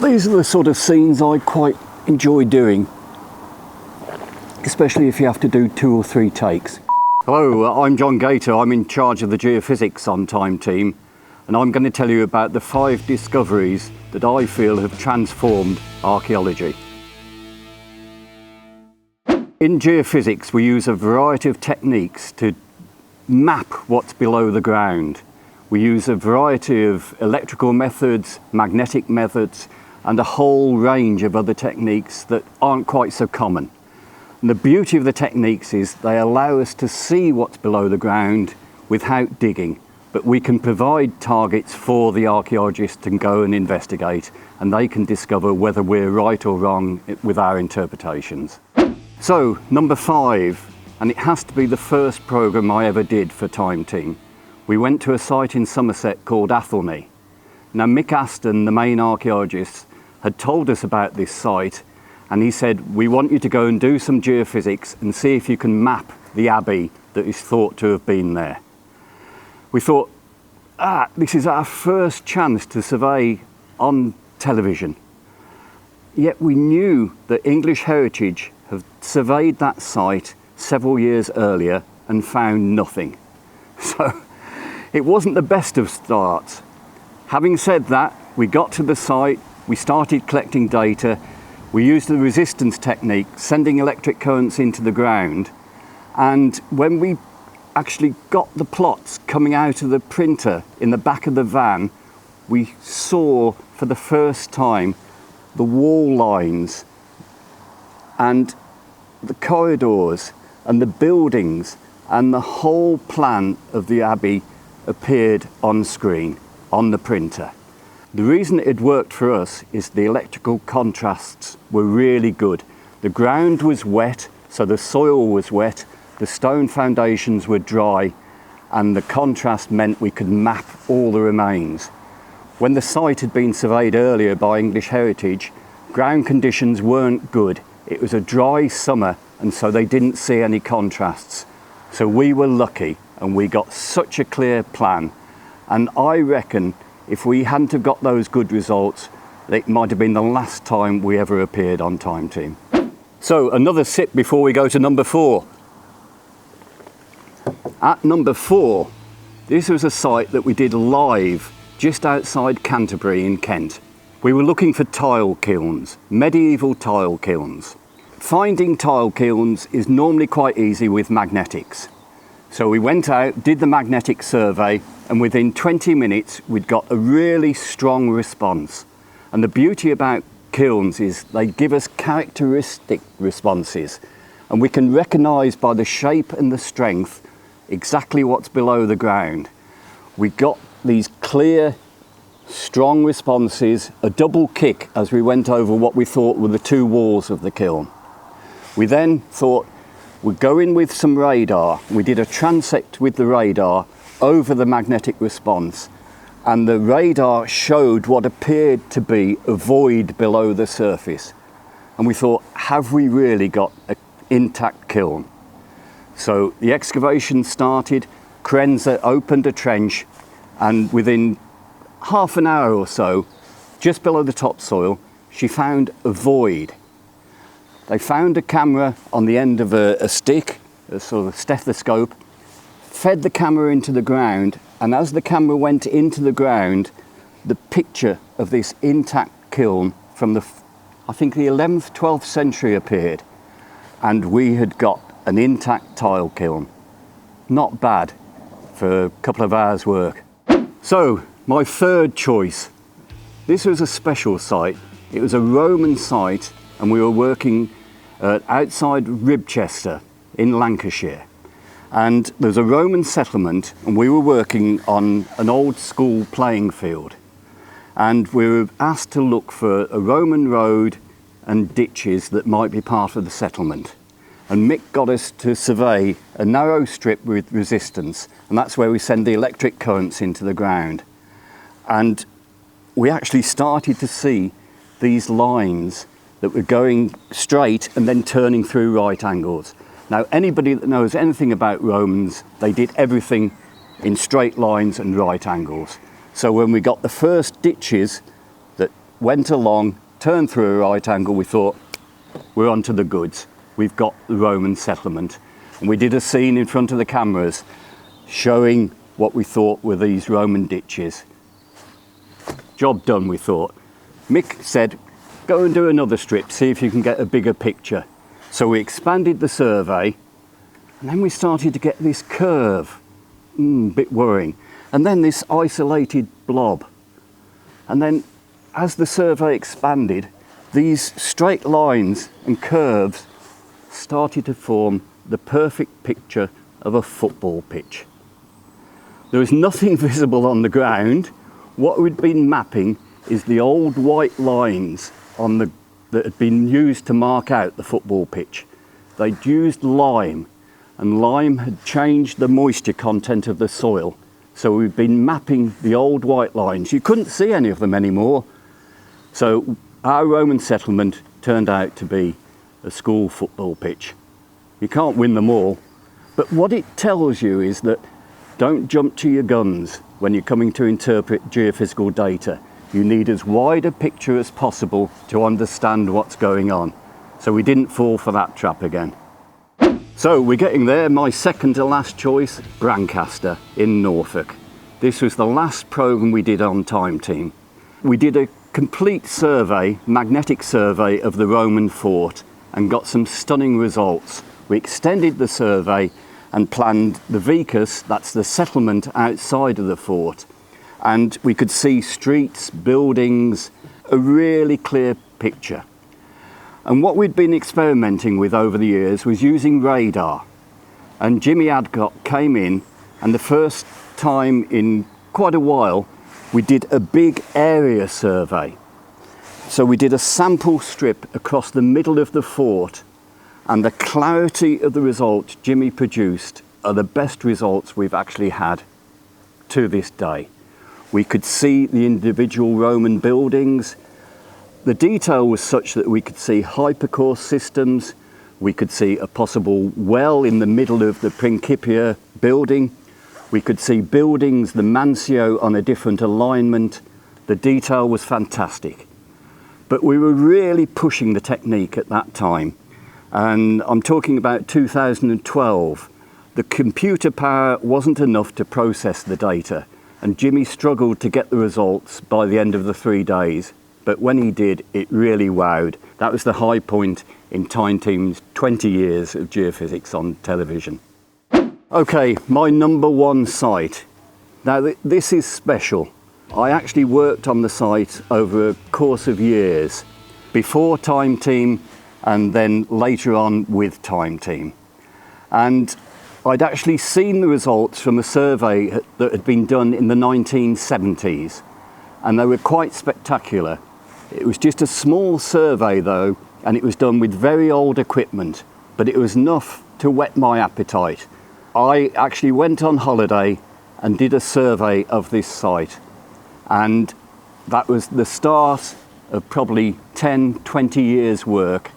These are the sort of scenes I quite enjoy doing, especially if you have to do 2 or 3 takes. Hello, I'm John Gator. I'm in charge of the Geophysics on Time team, and I'm going to tell you about the 5 discoveries that I feel have transformed archaeology. In geophysics, we use a variety of techniques to map what's below the ground. We use a variety of electrical methods, magnetic methods, and a whole range of other techniques that aren't quite so common. And the beauty of the techniques is they allow us to see what's below the ground without digging, but we can provide targets for the archaeologists to go and investigate, and they can discover whether we're right or wrong with our interpretations. So, number 5, and it has to be the first programme I ever did for Time Team. We went to a site in Somerset called Athelney. Now, Mick Aston, the main archaeologist, had told us about this site, and he said, we want you to go and do some geophysics and see if you can map the abbey that is thought to have been there. We thought, this is our first chance to survey on television. Yet we knew that English Heritage have surveyed that site several years earlier and found nothing. So it wasn't the best of starts. Having said that, we got to the site, we started collecting data, we used the resistance technique, sending electric currents into the ground, and when we actually got the plots coming out of the printer in the back of the van, we saw for the first time the wall lines and the corridors and the buildings, and the whole plan of the abbey appeared on screen, on the printer. The reason it worked for us is the electrical contrasts were really good. The ground was wet, so the soil was wet, the stone foundations were dry, and the contrast meant we could map all the remains. When the site had been surveyed earlier by English Heritage, ground conditions weren't good. It was a dry summer, and so they didn't see any contrasts. So we were lucky, and we got such a clear plan. And I reckon if we hadn't have got those good results, it might have been the last time we ever appeared on Time Team. So another sip before we go to number 4. At number 4, this was a site that we did live just outside Canterbury in Kent. We were looking for tile kilns, medieval tile kilns. Finding tile kilns is normally quite easy with magnetics. So we went out, did the magnetic survey, and within 20 minutes we'd got a really strong response. And the beauty about kilns is they give us characteristic responses, and we can recognise by the shape and the strength exactly what's below the ground. We got these clear, strong responses, a double kick as we went over what we thought were the 2 walls of the kiln. We then thought we'd go in with some radar. We did a transect with the radar over the magnetic response, and the radar showed what appeared to be a void below the surface. And we thought, have we really got an intact kiln? So the excavation started, Krenza opened a trench, and within half an hour or so, just below the topsoil, she found a void. They found a camera on the end of a stick, a sort of stethoscope, fed the camera into the ground, and as the camera went into the ground, the picture of this intact kiln from I think the 11th, 12th century appeared, and we had got an intact tile kiln. Not bad for a couple of hours' work. So, my third choice. This was a special site. It was a Roman site, and we were working outside Ribchester in Lancashire. And there's a Roman settlement, and we were working on an old school playing field. And we were asked to look for a Roman road and ditches that might be part of the settlement. And Mick got us to survey a narrow strip with resistance, and that's where we send the electric currents into the ground. And we actually started to see these lines that were going straight and then turning through right angles. Now, anybody that knows anything about Romans, they did everything in straight lines and right angles. So when we got the first ditches that went along, turned through a right angle, we thought, we're onto the goods. We've got the Roman settlement. And we did a scene in front of the cameras showing what we thought were these Roman ditches. Job done, we thought. Mick said, go and do another strip, see if you can get a bigger picture. So we expanded the survey, and then we started to get this curve. Bit worrying. And then this isolated blob. And then as the survey expanded, these straight lines and curves started to form the perfect picture of a football pitch. There was nothing visible on the ground. What we'd been mapping is the old white lines that had been used to mark out the football pitch. They'd used lime, and lime had changed the moisture content of the soil. So we've been mapping the old white lines. You couldn't see any of them anymore. So our Roman settlement turned out to be a school football pitch. You can't win them all, but what it tells you is that don't jump to your guns when you're coming to interpret geophysical data. You need as wide a picture as possible to understand what's going on. So we didn't fall for that trap again. So we're getting there. My second to last choice, Brancaster in Norfolk. This was the last programme we did on Time Team. We did a complete survey, magnetic survey of the Roman fort, and got some stunning results. We extended the survey and planned the vicus, that's the settlement outside of the fort. And we could see streets, buildings, a really clear picture. And what we'd been experimenting with over the years was using radar. And Jimmy Adcock came in, and the first time in quite a while, we did a big area survey. So we did a sample strip across the middle of the fort, and the clarity of the results Jimmy produced are the best results we've actually had to this day. We could see the individual Roman buildings. The detail was such that we could see hypercourse systems, we could see a possible well in the middle of the Principia building, we could see buildings, the Mancio on a different alignment. The detail was fantastic. But we were really pushing the technique at that time. And I'm talking about 2012. The computer power wasn't enough to process the data, and Jimmy struggled to get the results by the end of the 3 days. But when he did, it really wowed. That was the high point in Time Team's 20 years of geophysics on television. Okay, my number one site. Now this is special. I actually worked on the site over a course of years, before Time Team and then later on with Time Team. And I'd actually seen the results from a survey that had been done in the 1970s, and they were quite spectacular. It was just a small survey though, and it was done with very old equipment, but it was enough to whet my appetite. I actually went on holiday and did a survey of this site, and that was the start of probably 10, 20 years work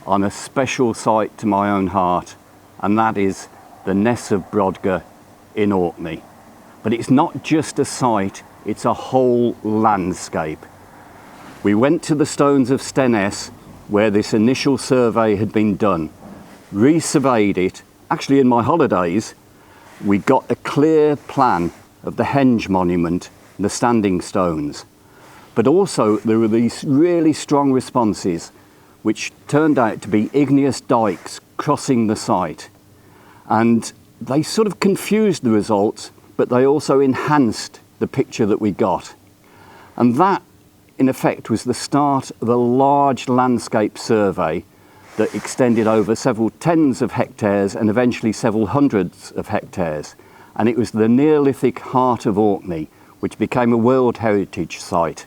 on a special site to my own heart, and that is the Ness of Brodgar in Orkney. But it's not just a site, it's a whole landscape. We went to the stones of Stenness, where this initial survey had been done, resurveyed it. Actually, in my holidays, we got a clear plan of the Henge monument, the standing stones. But also there were these really strong responses which turned out to be igneous dikes crossing the site. And they sort of confused the results, but they also enhanced the picture that we got. And that, in effect, was the start of a large landscape survey that extended over several tens of hectares and eventually several hundreds of hectares. And it was the Neolithic heart of Orkney, which became a World Heritage Site.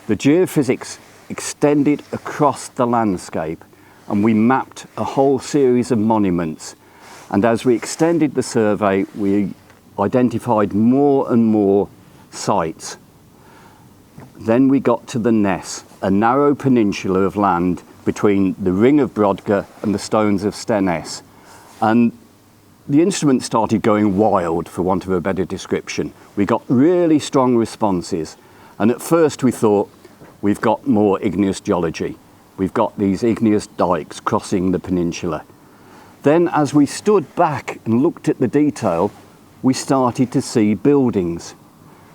The geophysics extended across the landscape, and we mapped a whole series of monuments. And as we extended the survey, we identified more and more sites. Then we got to the Ness, a narrow peninsula of land between the ring of Brodgar and the stones of Stenness. And the instrument started going wild, for want of a better description. We got really strong responses. And at first we thought, we've got more igneous geology. We've got these igneous dikes crossing the peninsula. Then as we stood back and looked at the detail, we started to see buildings.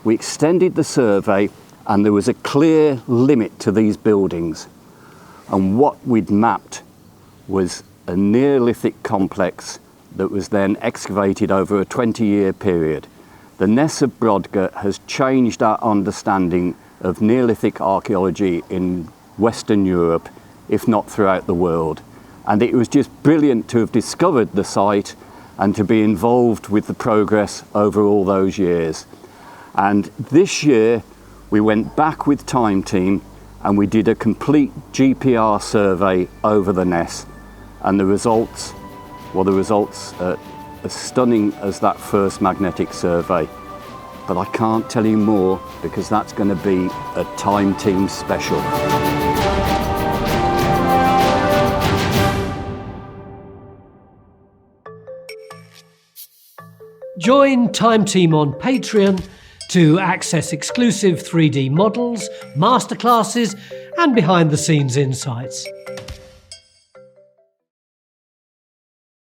We extended the survey and there was a clear limit to these buildings. And what we'd mapped was a Neolithic complex that was then excavated over a 20-year period. The Ness of Brodgar has changed our understanding of Neolithic archaeology in Western Europe, if not throughout the world. And it was just brilliant to have discovered the site and to be involved with the progress over all those years. And this year, we went back with Time Team and we did a complete GPR survey over the Ness. And the results, well, the results are as stunning as that first magnetic survey. But I can't tell you more because that's going to be a Time Team special. Join Time Team on Patreon to access exclusive 3D models, masterclasses, and behind-the-scenes insights.